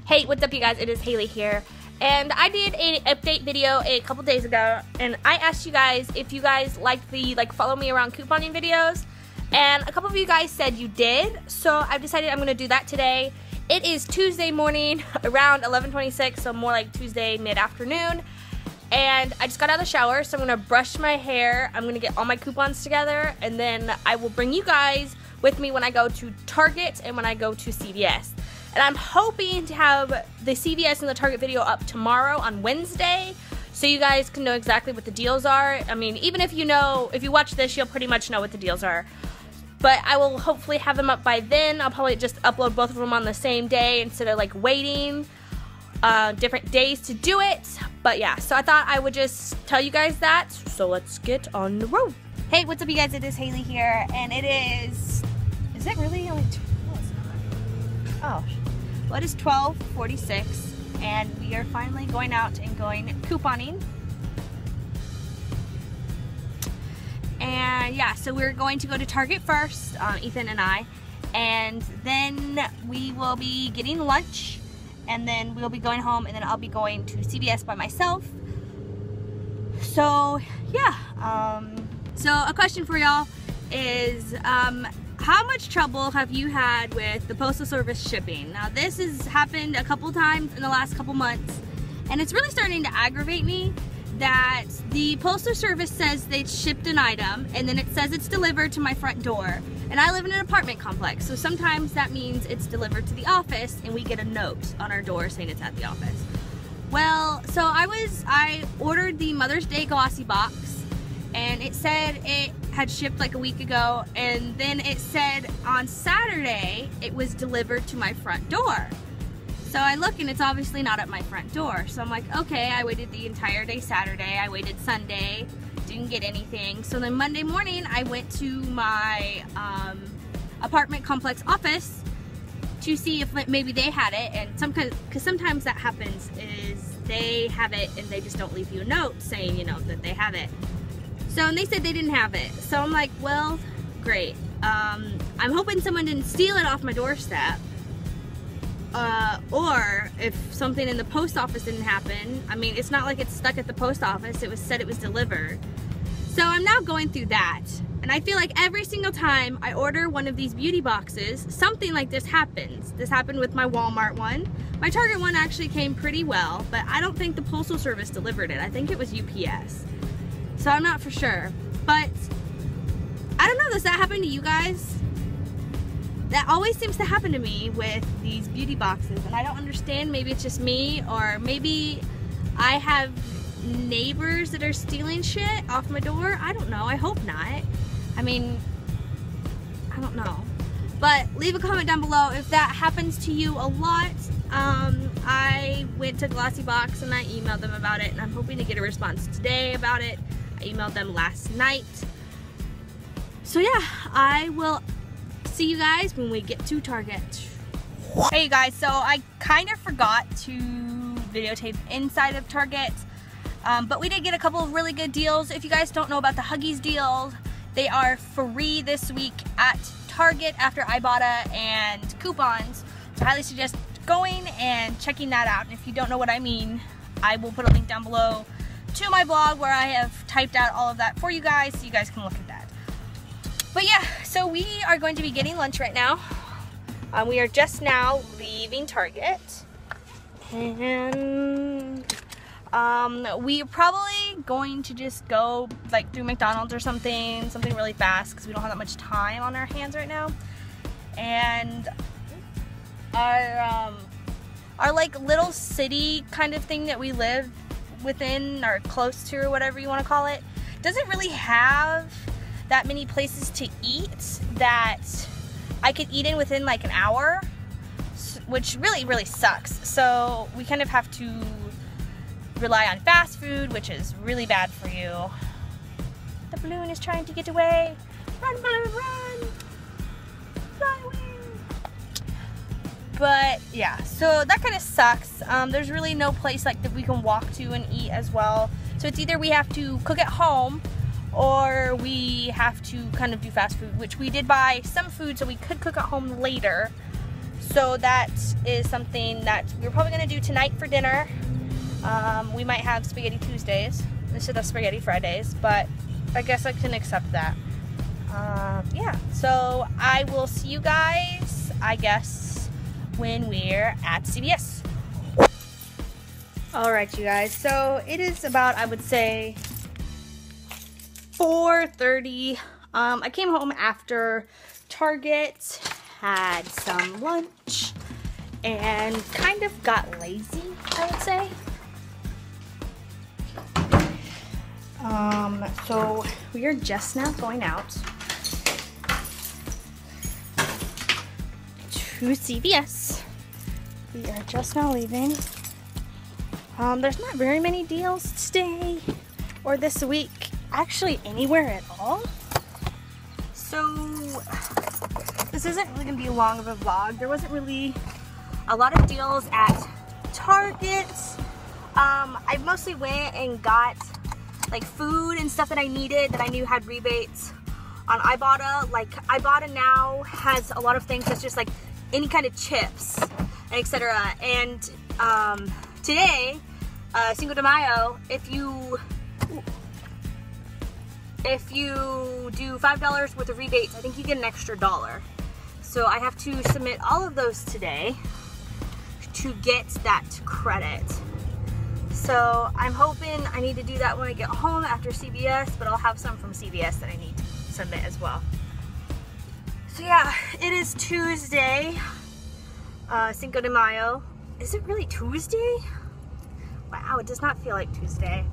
Hey, what's up you guys? It is Haley here. And I did an update video a couple days ago, and I asked you guys if you guys liked the follow me around couponing videos, and a couple of you guys said you did, so I've decided I'm going to do that today. It is Tuesday morning around 11:26, so more like Tuesday mid-afternoon, and I just got out of the shower, so I'm going to brush my hair, I'm going to get all my coupons together, and then I will bring you guys with me when I go to Target and when I go to CVS. And I'm hoping to have the CVS and the Target video up tomorrow on Wednesday, so you guys can know exactly what the deals are. I mean, even if you watch this, you'll pretty much know what the deals are. But I will hopefully have them up by then. I'll probably just upload both of them on the same day instead of like waiting different days to do it. But yeah, so I thought I would just tell you guys that. So let's get on the road. Hey, what's up you guys? It is Haley here, and it is it really only oh, well, it is 12:46, and we are finally going out and going couponing. And yeah, so we're going to go to Target first, Ethan and I, and then we will be getting lunch, and then we'll be going home, and then I'll be going to CVS by myself. So yeah, so a question for y'all is, how much trouble have you had with the Postal Service shipping? Now this has happened a couple times in the last couple months, and it's really starting to aggravate me that the Postal Service says they shipped an item and then it says it's delivered to my front door. And I live in an apartment complex, so sometimes that means it's delivered to the office and we get a note on our door saying it's at the office. Well, so I ordered the Mother's Day glossy box, and it said it had shipped like a week ago, and then it said on Saturday it was delivered to my front door. So I look and it's obviously not at my front door. So I'm like, okay, I waited the entire day Saturday, I waited Sunday, didn't get anything. So then Monday morning I went to my apartment complex office to see if maybe they had it, and because sometimes that happens, is they have it and they just don't leave you a note saying, you know, that they have it. So, and they said they didn't have it. So I'm like, well, great. I'm hoping someone didn't steal it off my doorstep. Or if something in the post office didn't happen. I mean, it's not like it's stuck at the post office. It was said it was delivered. So I'm now going through that. And I feel like every single time I order one of these beauty boxes, something like this happens. This happened with my Walmart one. My Target one actually came pretty well, but I don't think the Postal Service delivered it. I think it was UPS. So I'm not for sure. But I don't know, does that happen to you guys? That always seems to happen to me with these beauty boxes, and I don't understand. Maybe it's just me, or maybe I have neighbors that are stealing shit off my door. I don't know. I hope not. I mean, I don't know. But leave a comment down below if that happens to you a lot. I went to Glossy Box and I emailed them about it, and I'm hoping to get a response today about it. I emailed them last night. So yeah, I will see you guys when we get to Target. Hey you guys, so I kind of forgot to videotape inside of Target, but we did get a couple of really good deals. If you guys don't know about the Huggies deal, they are free this week at Target after Ibotta and coupons. So I highly suggest going and checking that out. And if you don't know what I mean, I will put a link down below to my blog where I have typed out all of that for you guys, so you guys can look at that. But yeah, so we are going to be getting lunch right now. We are just now leaving Target, and we are probably going to just go like through McDonald's or something really fast, because we don't have that much time on our hands right now. And our like little city kind of thing that we live within, or close to, or whatever you want to call it, doesn't really have that many places to eat that I could eat in within like an hour, which really sucks. So we kind of have to rely on fast food, which is really bad for you. The balloon is trying to get away. Run, balloon, run! Fly away! But yeah, so that kind of sucks. There's really no place like that we can walk to and eat as well. So it's either we have to cook at home, or we have to kind of do fast food, which we did buy some food so we could cook at home later. So that is something that we're probably gonna do tonight for dinner. We might have spaghetti Tuesdays instead of spaghetti Fridays, but I guess I can accept that. Yeah, so I will see you guys, I guess, when we're at CVS. Alright, you guys, so it is about, I would say, 4:30. I came home after Target, had some lunch, and kind of got lazy, I would say. So we are just now going out to CVS. We are just now leaving. There's not very many deals today or this week, actually anywhere at all. So this isn't really gonna be long of a vlog. There wasn't really a lot of deals at Target. I mostly went and got like food and stuff that I needed that I knew had rebates on Ibotta. Like Ibotta now has a lot of things that's just like any kind of chips and etc. And today, Cinco de Mayo, if you do $5 worth of rebates, I think you get an extra $1. So I have to submit all of those today to get that credit. So I'm hoping I need to do that when I get home after CVS, but I'll have some from CVS that I need to submit as well. So yeah, it is Tuesday, Cinco de Mayo. Is it really Tuesday? Wow, it does not feel like Tuesday.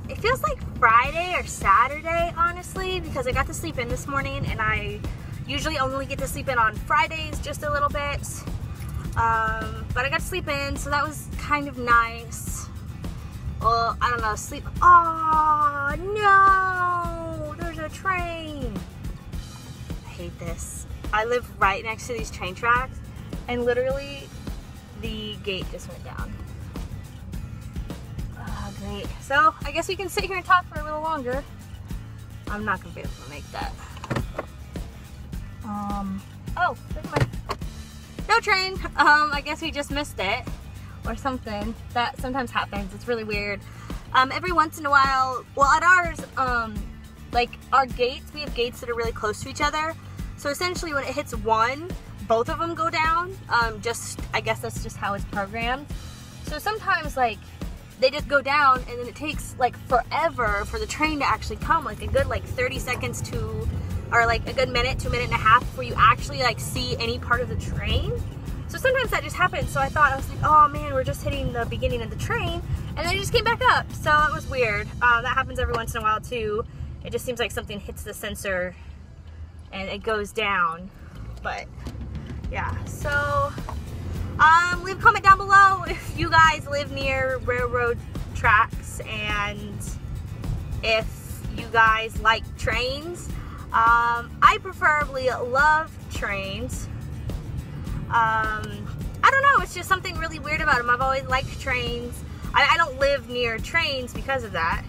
It feels like Friday or Saturday, honestly, because I got to sleep in this morning, and I usually only get to sleep in on Fridays just a little bit. But I got to sleep in, so that was kind of nice. Well, I don't know, sleep. Oh no, there's a train. I hate this. I live right next to these train tracks, and literally the gate just went down. Oh, great. So I guess we can sit here and talk for a little longer. I'm not gonna be able to make that. Oh, there's my no train. I guess we just missed it or something. That sometimes happens. It's really weird. Every once in a while, well, at ours, like our gates, we have gates that are really close to each other. So essentially when it hits one, both of them go down. I guess that's just how it's programmed. So sometimes like they just go down, and then it takes like forever for the train to actually come, like a good like 30 seconds to, or like a good minute to a minute and a half before you actually like see any part of the train. So sometimes that just happens. So I was like, oh man, we're just hitting the beginning of the train, and then it just came back up. So it was weird. That happens every once in a while too. It just seems like something hits the sensor and it goes down. But yeah, so leave a comment down below if you guys live near railroad tracks and if you guys like trains. I preferably love trains. I don't know, it's just something really weird about them. I've always liked trains. I don't live near trains because of that.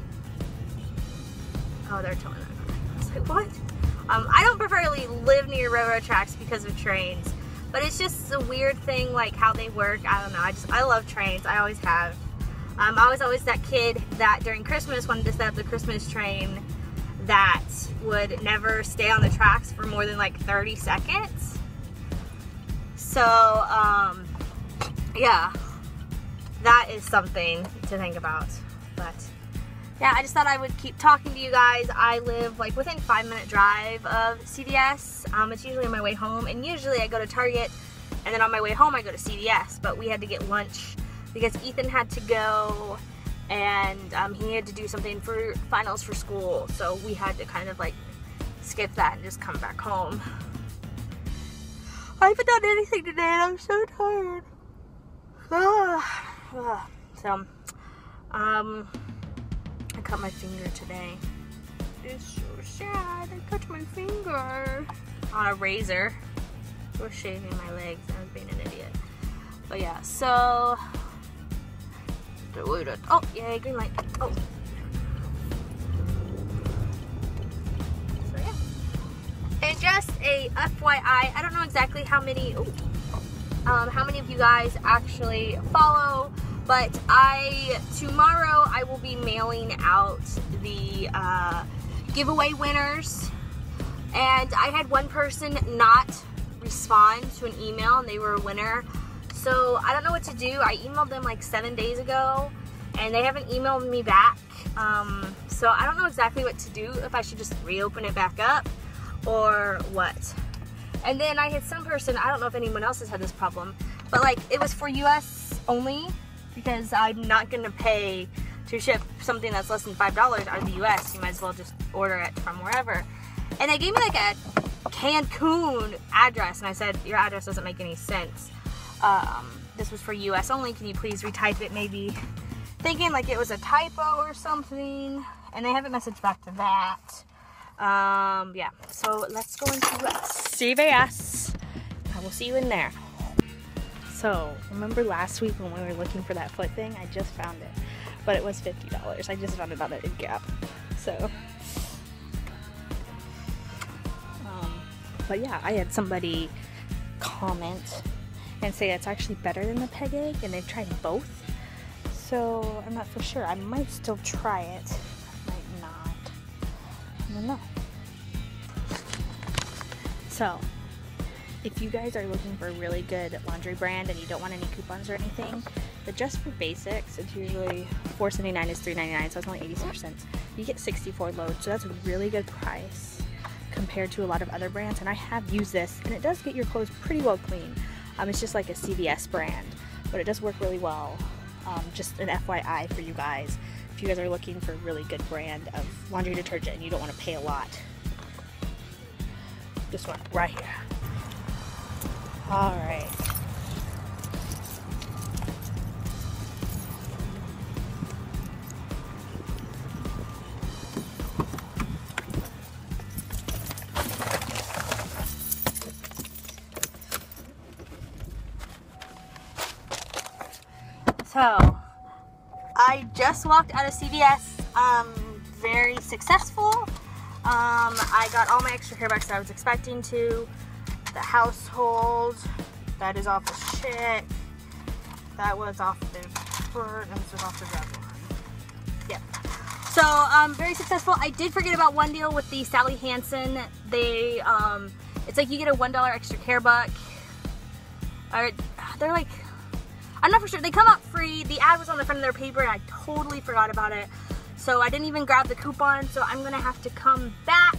Oh, they're towing that car. I was like, what? I don't preferably live near railroad tracks because of trains, but it's just a weird thing, like how they work. I don't know, I love trains. I always have. I was always that kid that during Christmas wanted to set up the Christmas train that would never stay on the tracks for more than like 30 seconds. So, yeah, that is something to think about. But yeah, I just thought I would keep talking to you guys. I live like within 5-minute drive of CVS. It's usually on my way home, and usually I go to Target, and then on my way home I go to CVS, but we had to get lunch because Ethan had to go, and he had to do something for finals for school, so we had to kind of like skip that and just come back home. I haven't done anything today and I'm so tired. So, I cut my finger today. It's so sad. I cut my finger on a razor. I was shaving my legs. I was being an idiot. But yeah, so deleted. Oh, yay, green light. Oh. So yeah. just a FYI, I don't know exactly how many of you guys actually follow, but tomorrow I will be mailing out the giveaway winners, and I had one person not respond to an email and they were a winner, so I don't know what to do. I emailed them like 7 days ago and they haven't emailed me back, so I don't know exactly what to do, if I should just reopen it back up or what. And then I had some person, I don't know if anyone else has had this problem, but like it was for US only, because I'm not gonna pay to ship something that's less than $5 out of the US. You might as well just order it from wherever. And they gave me like a Cancun address, and I said, your address doesn't make any sense. This was for US only, can you please retype it, maybe thinking like it was a typo or something, and they haven't messaged back to that. Yeah, so let's go into CVS. I will see you in there. So, remember last week when we were looking for that foot thing? I just found it, but it was $50. I just found it on a Gap. So, but yeah, I had somebody comment and say it's actually better than the peg egg, and they've tried both. So, I'm not for sure. I might still try it. Might not. I don't know. So, if you guys are looking for a really good laundry brand and you don't want any coupons or anything, but just for basics, it's usually $4.79 is $3.99, so it's only 86 cents. You get 64 loads, so that's a really good price compared to a lot of other brands. And I have used this, and it does get your clothes pretty well clean. It's just like a CVS brand, but it does work really well. Just an FYI for you guys, if you guys are looking for a really good brand of laundry detergent and you don't want to pay a lot. This one right here. Alright. So, I just walked out of CVS, very successful. I got all my extra care bucks that I was expecting to. The household, that is off the chick. That was off the bird, and this was off the red one. Yep. So, very successful. I did forget about one deal with the Sally Hansen. They, it's like you get a $1 extra care buck. Or, they're like, I'm not for sure. They come out free. The ad was on the front of their paper, and I totally forgot about it. So I didn't even grab the coupon, so I'm gonna have to come back,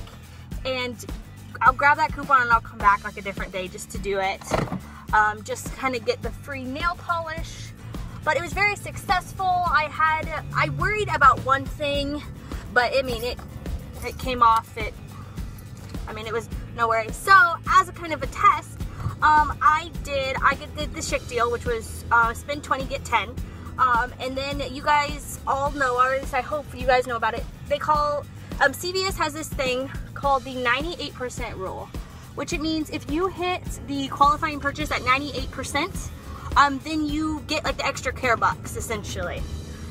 and I'll grab that coupon and I'll come back like a different day just to do it. Just kind of get the free nail polish. But it was very successful. I worried about one thing, but I mean, it came off. It was no worries. So as a kind of a test, I did the chic deal, which was spend 20, get 10. And then you guys all know, or at least I hope you guys know about it. They call, CVS has this thing called the 98% rule, which it means if you hit the qualifying purchase at 98%, then you get like the extra care bucks essentially.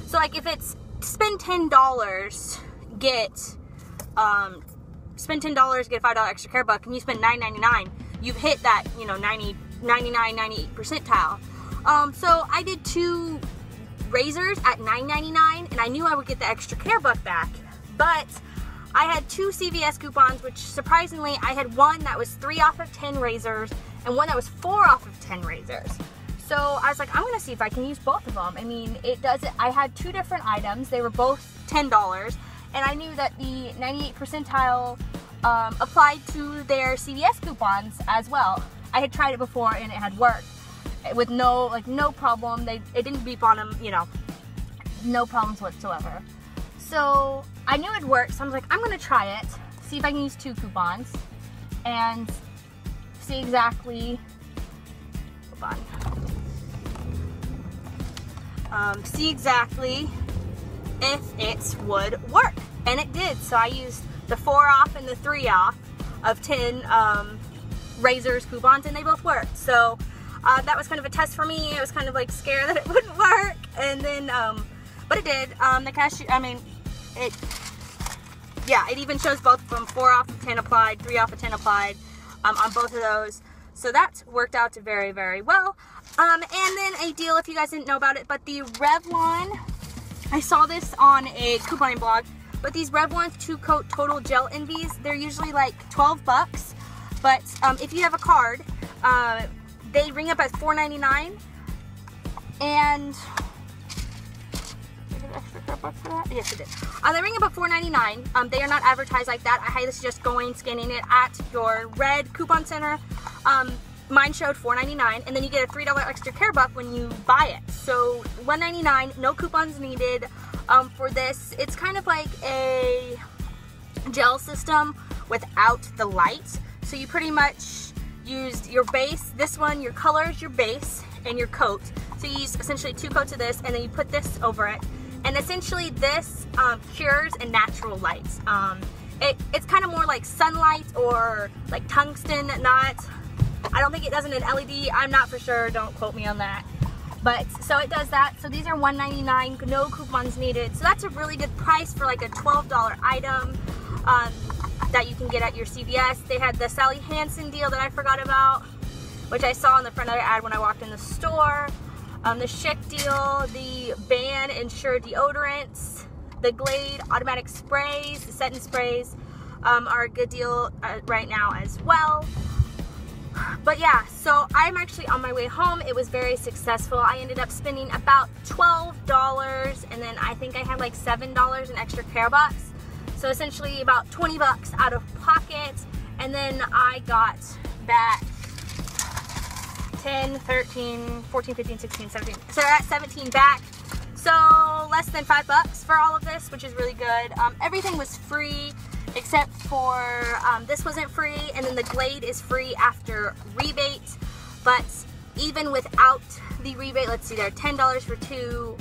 So like if it's spend $10, get spend $10, get a $5 extra care buck, and you spend $9.99, you've hit that, 99, 98 percentile. So I did 2 razors at $9.99, and I knew I would get the extra care buck back, but I had 2 CVS coupons, which surprisingly, I had one that was 3 off of 10 razors and one that was 4 off of 10 razors. So I was like, I'm gonna see if I can use both of them. I mean, it doesn't, I had 2 different items. They were both $10, and I knew that the 98 percentile applied to their CVS coupons as well. I had tried it before and it had worked with no problem. It didn't beep on them, no problems whatsoever. So I knew it worked, so I was like, I'm gonna try it, see if I can use 2 coupons and see exactly, see exactly if it would work. And it did. So I used the 4 off and the 3 off of 10 razors coupons, and they both worked. So that was kind of a test for me. I was kind of like scared that it wouldn't work, and then but it did. The cashier, yeah, it even shows both of them, 4 off of 10 applied, 3 off of 10 applied on both of those. So that worked out very, very well. And then a deal, if you guys didn't know about it, but the Revlon, I saw this on a couponing blog, but these Revlon 2-coat total gel envies, they're usually like 12 bucks. But if you have a card, they ring up at $4.99. And did I get an extra care buck for that? Yes, it did. They ring up at $4.99. They are not advertised like that. I highly suggest going, scanning it at your red coupon center. Mine showed $4.99, and then you get a $3 extra care buck when you buy it. So $1.99, no coupons needed for this. It's kind of like a gel system without the light. So you pretty much used your base, this one, your color is your base, and your coat. So you use essentially 2 coats of this, and then you put this over it. And essentially this cures a natural light. It's kind of more like sunlight or like tungsten, I don't think it does in an LED. I'm not for sure. Don't quote me on that. But so it does that. So these are $1.99. No coupons needed. So that's a really good price for like a $12 item that you can get at your CVS. They had the Sally Hansen deal that I forgot about, which I saw on the front of their ad when I walked in the store. The Schick deal, the Ban Ensure deodorants, the Glade automatic sprays, the setting sprays are a good deal right now as well. But yeah, so I'm actually on my way home. It was very successful. I ended up spending about $12, and then I think I had like $7 in extra care bucks. So essentially about 20 bucks out of pocket. And then I got back 10, 13, 14, 15, 16, 17. So they're at 17 back. So less than 5 bucks for all of this, which is really good. Everything was free except for this wasn't free, and then the Glade is free after rebate. But even without the rebate, let's see, they're $10 for 2.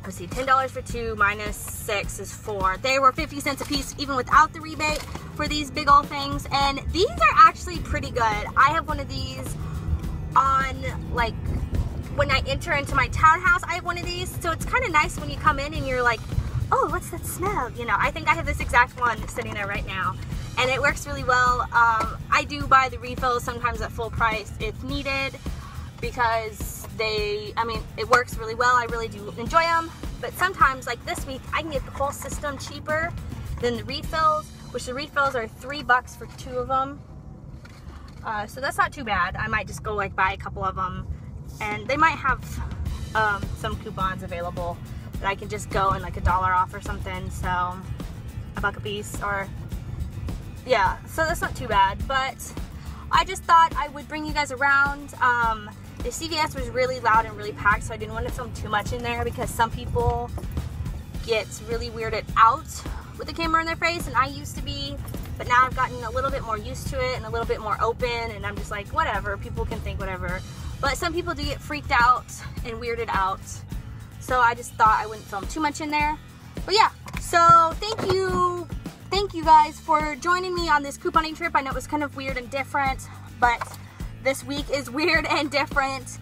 Let's see, $10 for 2 minus 6 is 4. They were 50 cents a piece even without the rebate for these big old things. And these are actually pretty good. I have one of these on, like, when I enter into my townhouse, I have one of these. So it's kind of nice when you come in and you're like, oh, what's that smell? You know, I think I have this exact one sitting there right now. And it works really well. I do buy the refills sometimes at full price if needed, because it works really well. I really do enjoy them. But sometimes, like this week, I can get the whole system cheaper than the refills, which the refills are $3 for 2 of them. So that's not too bad. I might just go like buy a couple of them, and they might have some coupons available that I can just go and like $1 off or something. So a buck a piece, or yeah. So that's not too bad. But I just thought I would bring you guys around. The CVS was really loud and really packed, so I didn't want to film too much in there because some people get really weirded out with the camera in their face, and I used to be, but now I've gotten a little bit more used to it and a little bit more open, and I'm just like, whatever, people can think whatever. But some people do get freaked out and weirded out, so I just thought I wouldn't film too much in there. But yeah, so thank you guys for joining me on this couponing trip. I know it was kind of weird and different, but this week is weird and different.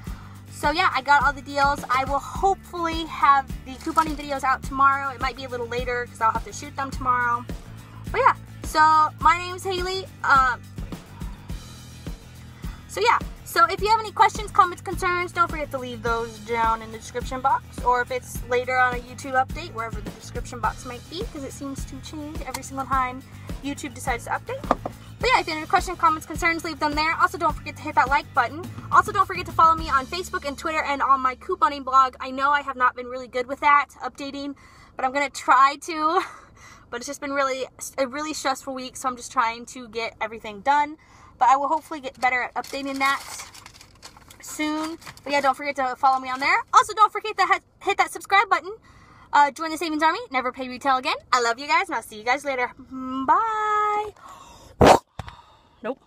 So yeah, I got all the deals. I will hopefully have the couponing videos out tomorrow. It might be a little later because I'll have to shoot them tomorrow. But yeah, so my name's Haley. So if you have any questions, comments, concerns, don't forget to leave those down in the description box, or if it's later on a YouTube update, wherever the description box might be, because it seems to change every single time YouTube decides to update. But yeah, if you have any questions, comments, concerns, leave them there. Also, don't forget to hit that like button. Also, don't forget to follow me on Facebook and Twitter and on my couponing blog. I know I have not been really good with that, updating, but I'm going to try to. But it's just been a really stressful week, so I'm just trying to get everything done. But I will hopefully get better at updating that soon. But yeah, don't forget to follow me on there. Also, don't forget to hit that subscribe button. Join the Savings Army. Never pay retail again. I love you guys, and I'll see you guys later. Bye. Nope.